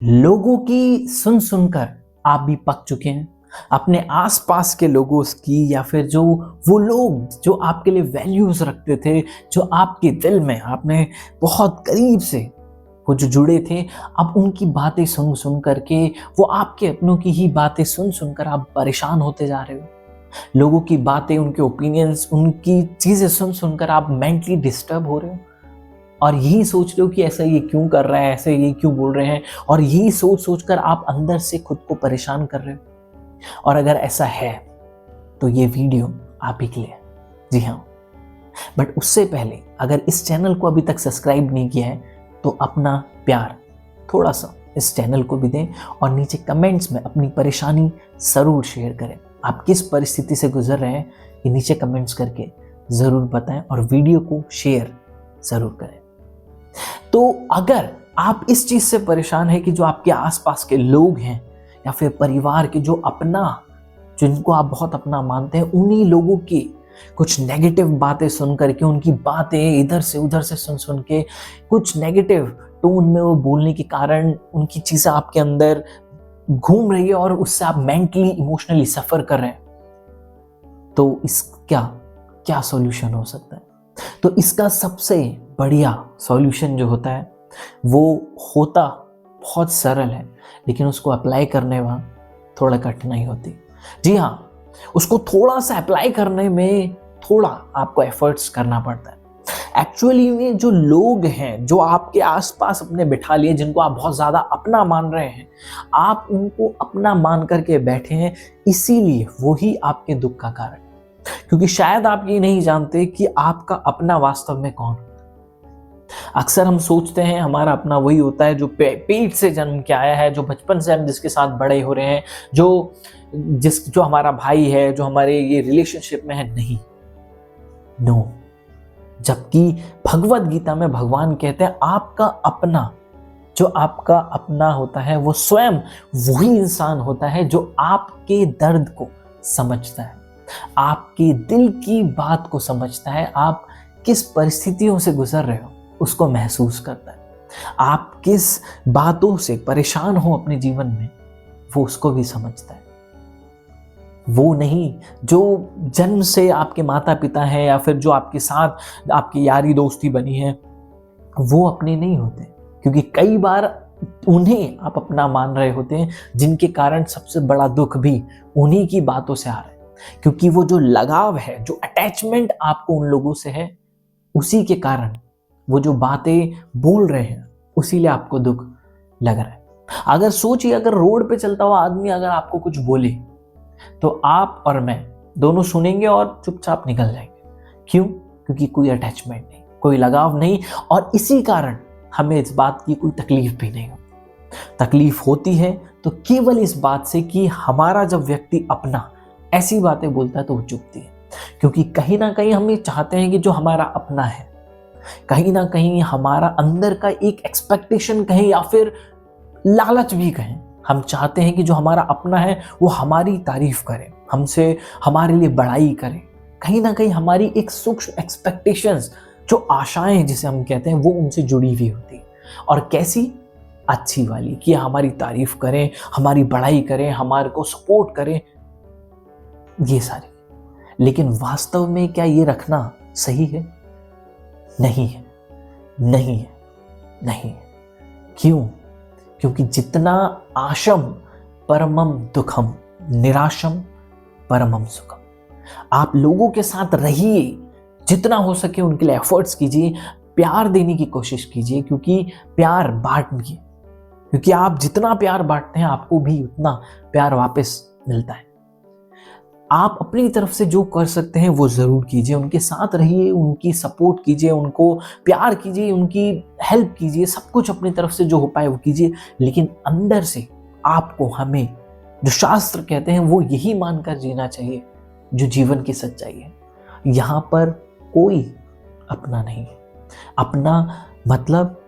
लोगों की सुन सुनकर आप भी पक चुके हैं। अपने आसपास के लोगों की या फिर जो वो लोग जो आपके लिए वैल्यूज रखते थे, जो आपके दिल में आपने बहुत करीब से वो जो जुड़े थे, अब उनकी बातें सुन सुन करके, वो आपके अपनों की ही बातें सुन सुनकर आप परेशान होते जा रहे हो। लोगों की बातें, उनके ओपिनियंस, उनकी चीजें सुन सुनकर आप मेंटली डिस्टर्ब हो रहे हो और यही सोच रहे हो कि ऐसा ये क्यों कर रहा है, ऐसे ये क्यों बोल रहे हैं, और यही सोच सोच कर आप अंदर से खुद को परेशान कर रहे हो। और अगर ऐसा है तो ये वीडियो आप ही के लिए, जी हाँ। बट उससे पहले अगर इस चैनल को अभी तक सब्सक्राइब नहीं किया है तो अपना प्यार थोड़ा सा इस चैनल को भी दें और नीचे कमेंट्स में अपनी परेशानी ज़रूर शेयर करें। आप किस परिस्थिति से गुजर रहे हैं ये नीचे कमेंट्स करके ज़रूर बताएं और वीडियो को शेयर ज़रूर करें। तो अगर आप इस चीज से परेशान है कि जो आपके आसपास के लोग हैं या फिर परिवार के जो अपना, जिनको आप बहुत अपना मानते हैं, उन्हीं लोगों की कुछ नेगेटिव बातें सुन करके, उनकी बातें इधर से उधर से सुन सुन के, कुछ नेगेटिव टोन में वो बोलने के कारण उनकी चीजें आपके अंदर घूम रही है और उससे आप मेंटली इमोशनली सफर कर रहे हैं, तो इसका क्या सॉल्यूशन हो सकता है? तो इसका सबसे बढ़िया सॉल्यूशन जो होता है वो होता बहुत सरल है, लेकिन उसको अप्लाई करने में थोड़ा कठिनाई होती। जी हाँ, उसको थोड़ा सा अप्लाई करने में थोड़ा आपको एफर्ट्स करना पड़ता है। एक्चुअली में जो लोग हैं जो आपके आसपास अपने बिठा लिए, जिनको आप बहुत ज़्यादा अपना मान रहे हैं, आप उनको अपना मान करके बैठे हैं, इसीलिए वही आपके दुख का कारण। क्योंकि शायद आप ये नहीं जानते कि आपका अपना वास्तव में कौन। अक्सर हम सोचते हैं हमारा अपना वही होता है जो पेट से जन्म के आया है, जो बचपन से हम जिसके साथ बड़े हो रहे हैं, जो हमारा भाई है, जो हमारे ये रिलेशनशिप में है। नहीं, नो। जबकि भगवत गीता में भगवान कहते हैं आपका अपना, जो आपका अपना होता है वो स्वयं वही इंसान होता है जो आपके दर्द को समझता है, आपके दिल की बात को समझता है, आप किस परिस्थितियों से गुजर रहे हो उसको महसूस करता है, आप किस बातों से परेशान हो अपने जीवन में वो उसको भी समझता है। वो नहीं जो जन्म से आपके माता पिता हैं या फिर जो आपके साथ आपकी यारी दोस्ती बनी है, वो अपने नहीं होते, क्योंकि कई बार उन्हें आप अपना मान रहे होते हैं, जिनके कारण सबसे बड़ा दुख भी उन्हीं की बातों से आ रहा है। क्योंकि वो जो लगाव है, जो अटैचमेंट आपको उन लोगों से है, उसी के कारण वो जो बातें बोल रहे हैं उसी लिए आपको दुख लग रहा है। अगर सोचिए, अगर रोड पे चलता हुआ आदमी अगर आपको कुछ बोले तो आप और मैं दोनों सुनेंगे और चुपचाप निकल जाएंगे। क्यों? क्योंकि कोई अटैचमेंट नहीं, कोई लगाव नहीं, और इसी कारण हमें इस बात की कोई तकलीफ भी नहीं होती। तकलीफ होती है तो केवल इस बात से कि हमारा जब व्यक्ति अपना ऐसी बातें बोलता है तो वो चुभती है, क्योंकि कहीं ना कहीं हम ये चाहते हैं कि जो हमारा अपना है, कहीं ना कहीं हमारा अंदर का एक एक्सपेक्टेशन कहें या फिर लालच भी कहें, हम चाहते हैं कि जो हमारा अपना है वो हमारी तारीफ करे, हमसे हमारे लिए बड़ाई करे। कहीं ना कहीं हमारी एक सूक्ष्म एक्सपेक्टेशंस, जो आशाएं जिसे हम कहते हैं, वो उनसे जुड़ी हुई होती है। और कैसी? अच्छी वाली, कि हमारी तारीफ करें, हमारी बड़ाई करें, हमारे को सपोर्ट करें, ये सारी। लेकिन वास्तव में क्या ये रखना सही है? नहीं है, नहीं है, नहीं है। क्यों? क्योंकि जितना आशम परमम दुखम, निराशम परमम सुखम। आप लोगों के साथ रहिए, जितना हो सके उनके लिए एफर्ट्स कीजिए, प्यार देने की कोशिश कीजिए, क्योंकि प्यार बांटिए, क्योंकि आप जितना प्यार बांटते हैं आपको भी उतना प्यार वापस मिलता है। आप अपनी तरफ से जो कर सकते हैं वो जरूर कीजिए, उनके साथ रहिए, उनकी सपोर्ट कीजिए, उनको प्यार कीजिए, उनकी हेल्प कीजिए, सब कुछ अपनी तरफ से जो हो पाए वो कीजिए। लेकिन अंदर से आपको, हमें जो शास्त्र कहते हैं वो यही मानकर जीना चाहिए, जो जीवन की सच्चाई है। यहाँ पर कोई अपना नहीं है। अपना मतलब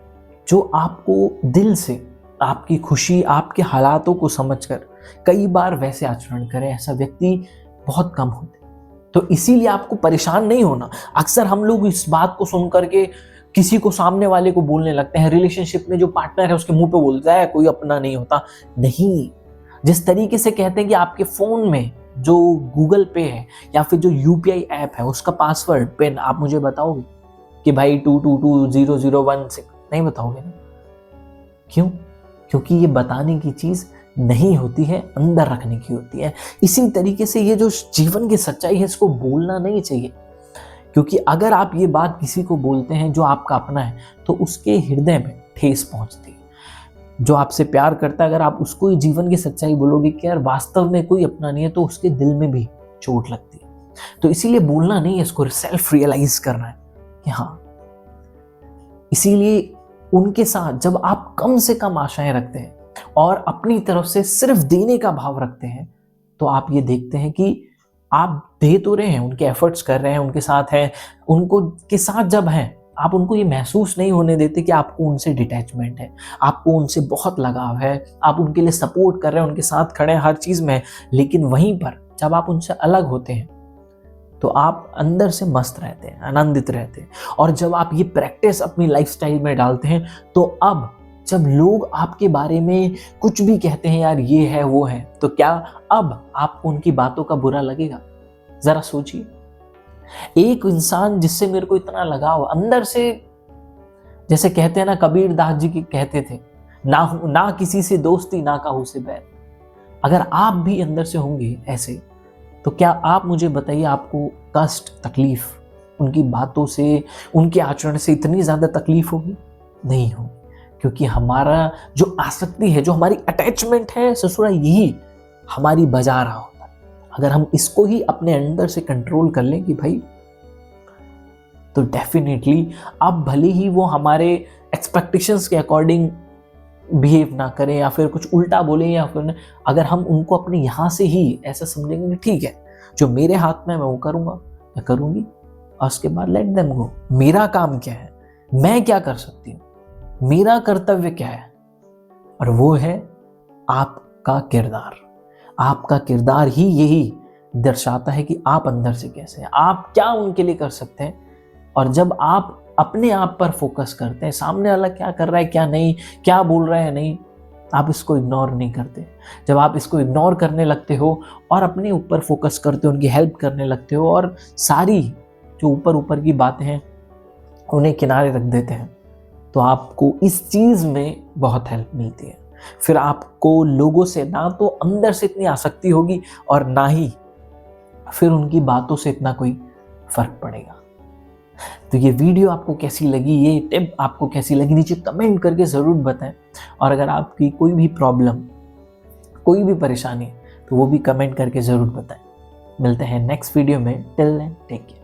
जो आपको दिल से आपकी खुशी, आपके हालातों को समझकर कई बार वैसे आचरण करे, ऐसा व्यक्ति बहुत कम होते। तो इसीलिए आपको परेशान नहीं होना। अक्सर हम लोग इस बात को सुन करके किसी को सामने वाले को बोलने लगते हैं, रिलेशनशिप में जो पार्टनर है उसके मुंह पे बोलता है कोई अपना नहीं होता। नहीं, जिस तरीके से कहते हैं कि आपके फोन में जो गूगल पे है या फिर जो यूपीआई ऐप है उसका पासवर्ड पिन आप मुझे बताओगे कि भाई 2220016, नहीं बताओगे ना? क्यों? क्योंकि ये बताने की चीज नहीं होती है, अंदर रखने की होती है। इसी तरीके से ये जो जीवन की सच्चाई है इसको बोलना नहीं चाहिए, क्योंकि अगर आप ये बात किसी को बोलते हैं जो आपका अपना है तो उसके हृदय में ठेस पहुंचती है। जो आपसे प्यार करता है, अगर आप उसको ही जीवन की सच्चाई बोलोगे कि यार वास्तव में कोई अपना नहीं है, तो उसके दिल में भी चोट लगती है। तो इसीलिए बोलना नहीं है, इसको सेल्फ रियलाइज करना है कि हाँ। इसीलिए उनके साथ जब आप कम से कम आशाएं रखते हैं और अपनी तरफ से सिर्फ देने का भाव रखते हैं, तो आप ये देखते हैं कि आप दे तो रहे हैं, उनके एफर्ट्स कर रहे हैं, उनके साथ हैं, उनको के साथ जब हैं, आप उनको ये महसूस नहीं होने देते कि आपको उनसे डिटैचमेंट है, आपको उनसे बहुत लगाव है, आप उनके लिए सपोर्ट कर रहे हैं, उनके साथ खड़े हैं हर चीज़ में। लेकिन वहीं पर जब आप उनसे अलग होते हैं तो आप अंदर से मस्त रहते हैं, आनंदित रहते हैं। और जब आप ये प्रैक्टिस अपनी लाइफस्टाइल में डालते हैं, तो अब जब लोग आपके बारे में कुछ भी कहते हैं, यार ये है वो है, तो क्या अब आपको उनकी बातों का बुरा लगेगा? जरा सोचिए। एक इंसान जिससे मेरे को इतना लगाव अंदर से, जैसे कहते हैं ना, कबीर दास जी की कहते थे, ना किसी से दोस्ती ना काहू से बैर। अगर आप भी अंदर से होंगे ऐसे, तो क्या आप मुझे बताइए, आपको कष्ट, तकलीफ उनकी बातों से, उनके आचरण से इतनी ज्यादा तकलीफ होगी? नहीं होगी, क्योंकि हमारा जो आसक्ति है, जो हमारी अटैचमेंट है ससुरा, यही हमारी बजा रहा होता है। अगर हम इसको ही अपने अंदर से कंट्रोल कर लें कि भाई, तो डेफिनेटली अब भले ही वो हमारे एक्सपेक्टेशंस के अकॉर्डिंग बिहेव ना करें या फिर कुछ उल्टा बोले, या फिर अगर हम उनको अपने यहाँ से ही ऐसा समझेंगे कि ठीक है, जो मेरे हाथ में मैं वो करूँगा या करूँगी, और उसके बाद लेट देम गो। मेरा काम क्या है, मैं क्या कर सकती हूँ, मेरा कर्तव्य क्या है, और वो है आपका किरदार। आपका किरदार ही यही दर्शाता है कि आप अंदर से कैसे हैं, आप क्या उनके लिए कर सकते हैं। और जब आप अपने आप पर फोकस करते हैं, सामने वाला क्या कर रहा है, क्या नहीं, क्या बोल रहा है, नहीं, आप इसको इग्नोर नहीं करते। जब आप इसको इग्नोर करने लगते हो और अपने ऊपर फोकस करते हो, उनकी हेल्प करने लगते हो, और सारी जो ऊपर ऊपर की बातें हैं उन्हें किनारे रख देते हैं, तो आपको इस चीज़ में बहुत हेल्प मिलती है। फिर आपको लोगों से ना तो अंदर से इतनी आसक्ति होगी और ना ही फिर उनकी बातों से इतना कोई फर्क पड़ेगा। तो ये वीडियो आपको कैसी लगी, ये टिप आपको कैसी लगी, नीचे कमेंट करके ज़रूर बताएं। और अगर आपकी कोई भी प्रॉब्लम, कोई भी परेशानी, तो वो भी कमेंट करके ज़रूर बताएं। मिलते हैं नेक्स्ट वीडियो में। Till then take care.